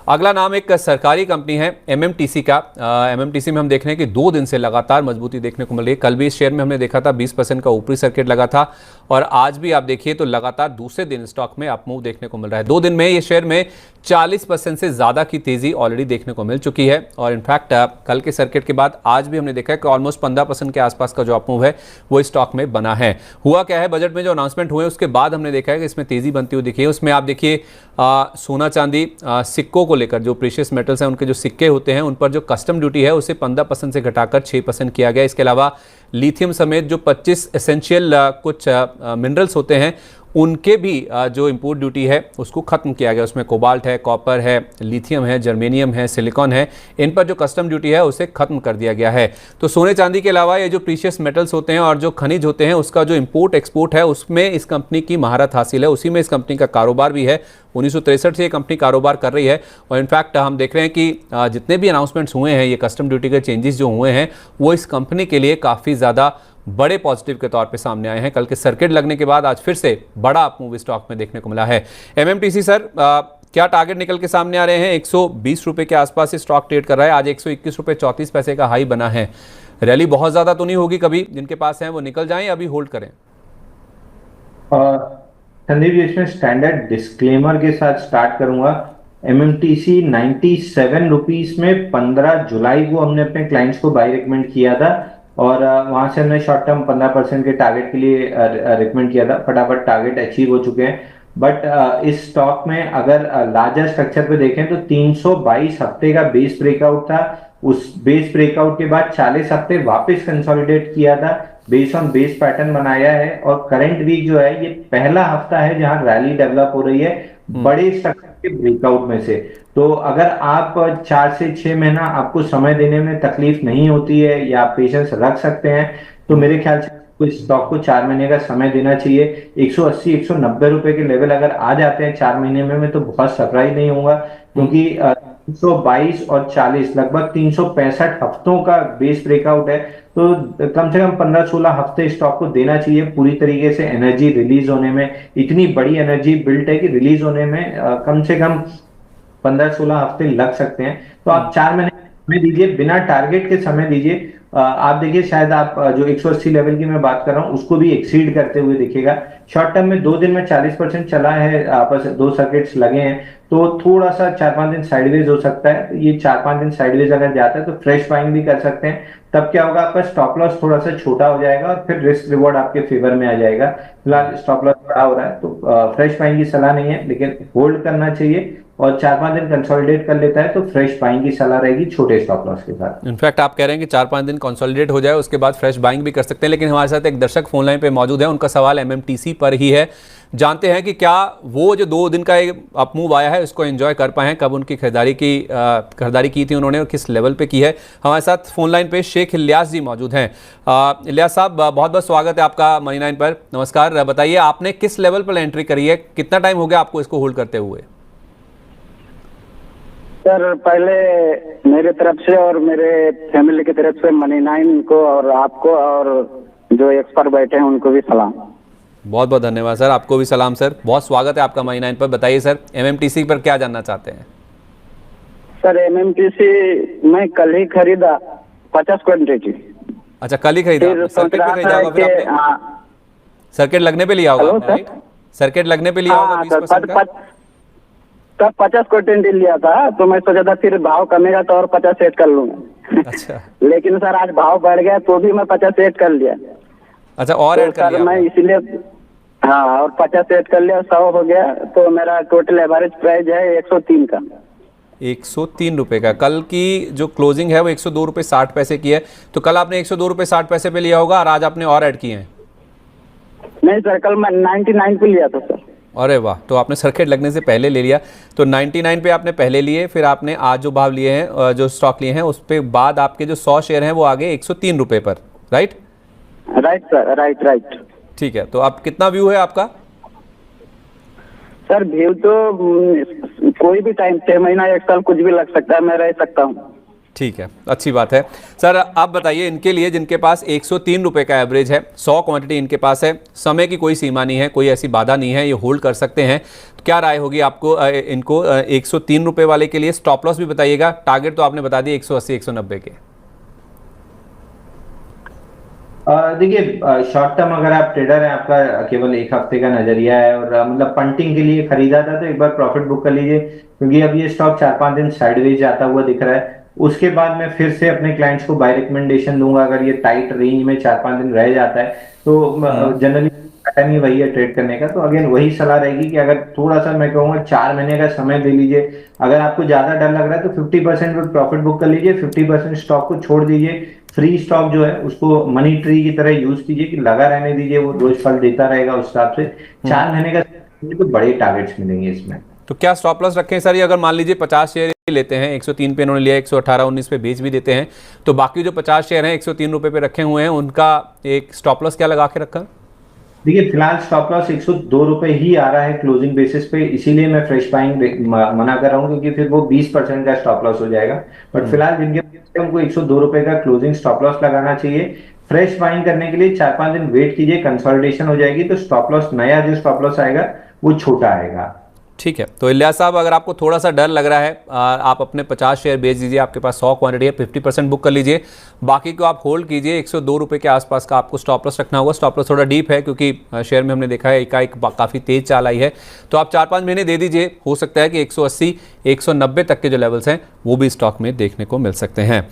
अगला नाम एक सरकारी कंपनी है एमएमटीसी का। एमएमटीसी में हम देख रहे हैं कि 2 दिन से लगातार मजबूती देखने को मिल रही है। कल भी इस शेयर में हमने देखा था 20% का ऊपरी सर्किट लगा था और आज भी आप देखिए तो लगातार दूसरे दिन स्टॉक में अप मूव देखने को मिल रहा है। 2 दिन में ये शेयर में 40% से ज़्यादा की तेज़ी ऑलरेडी देखने को मिल चुकी है और इनफैक्ट कल के सर्किट के बाद आज भी हमने देखा है कि ऑलमोस्ट 15% के आसपास का जो अप मूव है वो स्टॉक में बना है। हुआ क्या है, बजट में जो अनाउंसमेंट हुए उसके बाद हमने देखा है कि इसमें तेज़ी बनती हुई दिखी है। उसमें आप देखिए सोना चांदी सिक्कों को लेकर जो प्रीशियस मेटल्स हैं उनके जो सिक्के होते हैं उन पर जो कस्टम ड्यूटी है उसे 15% से घटाकर 6% किया गया। इसके अलावा लिथियम समेत जो 25 एसेंशियल कुछ मिनरल्स होते हैं उनके भी जो इंपोर्ट ड्यूटी है उसको खत्म किया गया। उसमें कोबाल्ट है, कॉपर है, लिथियम है, जर्मेनियम है, सिलिकॉन है, इन पर जो कस्टम ड्यूटी है उसे खत्म कर दिया गया है। तो सोने चांदी के अलावा ये जो प्रीशियस मेटल्स होते हैं और जो खनिज होते हैं उसका जो इंपोर्ट एक्सपोर्ट है उसमें इस कंपनी की महारत हासिल है, उसी में इस कंपनी का कारोबार भी है। 1963 से ये कंपनी कारोबार कर रही है और इनफैक्ट हम देख रहे हैं कि जितने भी अनाउंसमेंट्स हुए हैं, ये कस्टम ड्यूटी के चेंजेस जो हुए हैं वो इस कंपनी के लिए काफ़ी ज़्यादा बड़े पॉजिटिव के तौर पे सामने आए हैं। कल के सर्किट लगने के बाद आज फिर से बड़ा अप मूव स्टॉक में देखने को मिला है। एमएमटीसी सर क्या टारगेट निकल के सामने आ रहे हैं? 120 रुपए के आसपास से स्टॉक ट्रेड कर रहा है, आज 121 रुपए 34 पैसे का हाई बना है। रैली बहुत ज्यादा तो नहीं होगी, कभी जिनके पास है वो निकल जाएं या अभी होल्ड करें? संदीप जी, इसमें स्टैंडर्ड डिस्क्लेमर के साथ स्टार्ट करूंगा। एमएमटीसी 97 रुपीज में 15 जुलाई को हमने अपने क्लाइंट्स को बाय रिकमेंड किया था और वहां से हमने शॉर्ट टर्म 15% के टारगेट के लिए रिकमेंड किया था। फटाफट टारगेट अचीव हो चुके हैं। बट इस स्टॉक में अगर लार्जर स्ट्रक्चर पे देखें तो 322 हफ्ते का बेस ब्रेकआउट था। उस बेस ब्रेकआउट के बाद 40 हफ्ते वापस कंसोलिडेट किया था, बेस ऑन बेस पैटर्न बनाया है और करंट वीक जो है ये पहला हफ्ता है जहां रैली डेवलप हो रही है बड़े स्ट्रक्चर के ब्रेकआउट में से। तो अगर आप 4 से 6 महीना आपको समय देने में तकलीफ नहीं होती है या आप पेशेंस रख सकते हैं तो मेरे ख्याल से इस स्टॉक को 4 महीने का समय देना चाहिए। 180-190 रुपए के लेवल अगर आ जाते हैं 4 महीने में मैं तो बहुत सरप्राइज नहीं होऊंगा, क्योंकि 322 और 40 लगभग 365 हफ्तों का बेस ब्रेकआउट है। तो कम से कम 15-16 हफ्ते स्टॉक को देना चाहिए पूरी तरीके से एनर्जी रिलीज होने में। इतनी बड़ी एनर्जी बिल्ट है कि रिलीज होने में कम से कम 15-16 हफ्ते लग सकते हैं। तो आप 4 महीने समय दीजिए, बिना टारगेट के समय दीजिए। आप देखिए शायद आप जो 180 लेवल की मैं बात कर रहा हूं उसको भी एक्सीड करते हुए दिखेगा। शॉर्ट टर्म में 2 दिन में 40% चला है, आपस 2 सर्किट्स लगे हैं तो थोड़ा सा 4-5 दिन साइडवेज हो सकता है। तो ये 4-5 दिन साइडवेज अगर जाता है तो फ्रेश बाइंग भी कर सकते हैं। तब क्या होगा, आपका स्टॉप लॉस थोड़ा सा छोटा हो जाएगा और फिर रिस्क रिवॉर्ड आपके फेवर में आ जाएगा। फिलहाल स्टॉप लॉस बड़ा हो रहा है तो फ्रेश बाइंग की सलाह नहीं है, लेकिन होल्ड करना चाहिए और 4-5 दिन कंसोलिडेट कर लेता है तो फ्रेश बाइंग की सलाह रहेगी छोटे स्टॉप लॉस के साथ। इनफैक्ट आप कह रहे हैं कि 4-5 दिन कंसोलिडेट हो जाए उसके बाद फ्रेश बाइंग भी कर सकते हैं। लेकिन हमारे साथ एक दर्शक फोन लाइन पे मौजूद है, उनका सवाल एमएमटीसी पर ही है। जानते हैं कि क्या वो जो 2 दिन का अप मूव आया है उसको एंजॉय कर पाए हैं, कब उनकी खरीदारी की थी उन्होंने और किस लेवल पे की है। हमारे साथ फोन लाइन पे शेख इलियास जी मौजूद हैं। इलियास साहब, बहुत बहुत स्वागत है आपका मनी 9 पर। नमस्कार, बताइए आपने किस लेवल पर एंट्री करी है, कितना टाइम हो गया आपको इसको होल्ड करते हुए? सर, पहले मेरे तरफ से और मेरे फैमिली की तरफ से मनी 9 को और आपको और जो एक्सपर्ट बैठे हैं उनको भी सलाम। बहुत बहुत धन्यवाद सर, आपको भी सलाम सर, बहुत स्वागत है आपका मनी 9 पर। बताइए सर, एमएमटीसी पर क्या जानना चाहते हैं? सर, एमएमटीसी मैं कल ही खरीदा 50 क्वांटिटी। अच्छा, कल ही खरीदा? सर्किट पे खरीदा होगा फिर आपने? सर्किट लगने पे लिया होगा, राइट? सर्किट लगने पे लिया होगा 20% का? तब 50 क्वांटिटी लिया था तो मैं सोचा था फिर भाव कमेगा तो और 50 सेट कर लूंगा। अच्छा। लेकिन सर आज भाव बढ़ गया तो भी मैं 50 सेट कर लिया। अच्छा, और ऐड कर लिया मैं इसलिए हाँ, और 50 सेट कर लिया, 100 हो गया। तो मेरा टोटल एवरेज प्राइस है 103 का। 103 रुपए का। कल की जो क्लोजिंग है वो 102 रुपए 60 पैसे की है। तो कल आपने 102 रुपए 60 पैसे पे लिया होगा और आज आपने और ऐड किए हैं? नहीं सर, कल मैं 99 पे लिया था सर। अरे वाह, तो आपने सर्किट लगने से पहले ले लिया। तो 99 पे आपने पहले लिए, फिर आपने आज जो भाव लिए हैं, जो स्टॉक लिए हैं उस पे बाद आपके जो 100 शेयर हैं वो आ गए 103 रुपए पर, राइट? Right sir, right. ठीक है, तो अब कितना व्यू है आपका? सर व्यू तो कोई भी टाइम, 6 महीना 1 साल कुछ भी लग सकता है, मैं रह सकता हूँ। ठीक है, अच्छी बात है। सर आप बताइए, इनके लिए जिनके पास 103 रुपये का एवरेज है, 100 क्वांटिटी इनके पास है, समय की कोई सीमा नहीं है, कोई ऐसी बाधा नहीं है, ये होल्ड कर सकते हैं, तो क्या राय होगी आपको इनको 103 रुपये वाले के लिए? स्टॉप लॉस भी बताइएगा, टारगेट तो आपने बता दिया 180 190 के। देखिए, शॉर्ट टर्म अगर आप ट्रेडर हैं, आपका केवल एक हफ्ते का नजरिया है और मतलब पंटिंग के लिए खरीदा था, तो एक बार प्रॉफिट बुक कर लीजिए, क्योंकि अब ये स्टॉक 4-5 दिन साइडवेज जाता हुआ दिख रहा है। उसके बाद मैं फिर से अपने क्लाइंट्स को बाय रिकमेंडेशन दूंगा, अगर ये टाइट रेंज में 4-5 दिन रह जाता है तो जनरली पैटर्न ही वही है ट्रेड करने का। तो अगेन वही सलाह रहेगी कि अगर थोड़ा सा, मैं कहूँगा 4 महीने का समय दे लीजिए। अगर आपको ज्यादा डर लग रहा है तो 50% प्रॉफिट बुक कर लीजिए, 50% स्टॉक को छोड़ दीजिए। फ्री स्टॉक जो है उसको मनी ट्री की तरह यूज कीजिए कि लगा रहने दीजिए, वो रोज फल देता रहेगा उस हिसाब से। 4 महीने का तो बड़े टारगेट्स मिलेंगे इसमें। तो क्या स्टॉप लॉस रखें सर? ये अगर मान लीजिए 50 शेयर लेते हैं, 103 पे इन्होंने लिया, 118-19 पे बेच भी देते हैं, तो बाकी जो 50 शेयर हैं 103 रुपये पे रखे हुए हैं, उनका एक स्टॉप लॉस क्या लगा के रखा? देखिए, फिलहाल स्टॉप लॉस 102 रुपए ही आ रहा है क्लोजिंग बेसिस पे, इसीलिए मैं फ्रेश बाइंग मना कर रहा हूँ, क्योंकि फिर वो 20% का स्टॉप लॉस हो जाएगा। बट फिलहाल जिनके पास है, उनको 102 रुपए का क्लोजिंग स्टॉप लॉस लगाना चाहिए। फ्रेश बाइंग करने के लिए 4-5 दिन वेट कीजिए, कंसोलिडेशन हो जाएगी तो स्टॉप लॉस, नया जो स्टॉप लॉस आएगा वो छोटा आएगा। ठीक है, तो इलियास साहब, अगर आपको थोड़ा सा डर लग रहा है, आप अपने 50 शेयर बेच दीजिए, आपके पास 100 क्वांटिटी है, 50% बुक कर लीजिए, बाकी को आप होल्ड कीजिए। 102 रुपये के आसपास का आपको स्टॉप लॉस रखना होगा। स्टॉप लॉस थोड़ा डीप है, क्योंकि शेयर में हमने देखा है एकाएक काफ़ी तेज चाल आई है, तो आप 4-5 महीने दे दीजिए। हो सकता है कि 180 190 तक के जो लेवल्स हैं वो भी स्टॉक में देखने को मिल सकते हैं।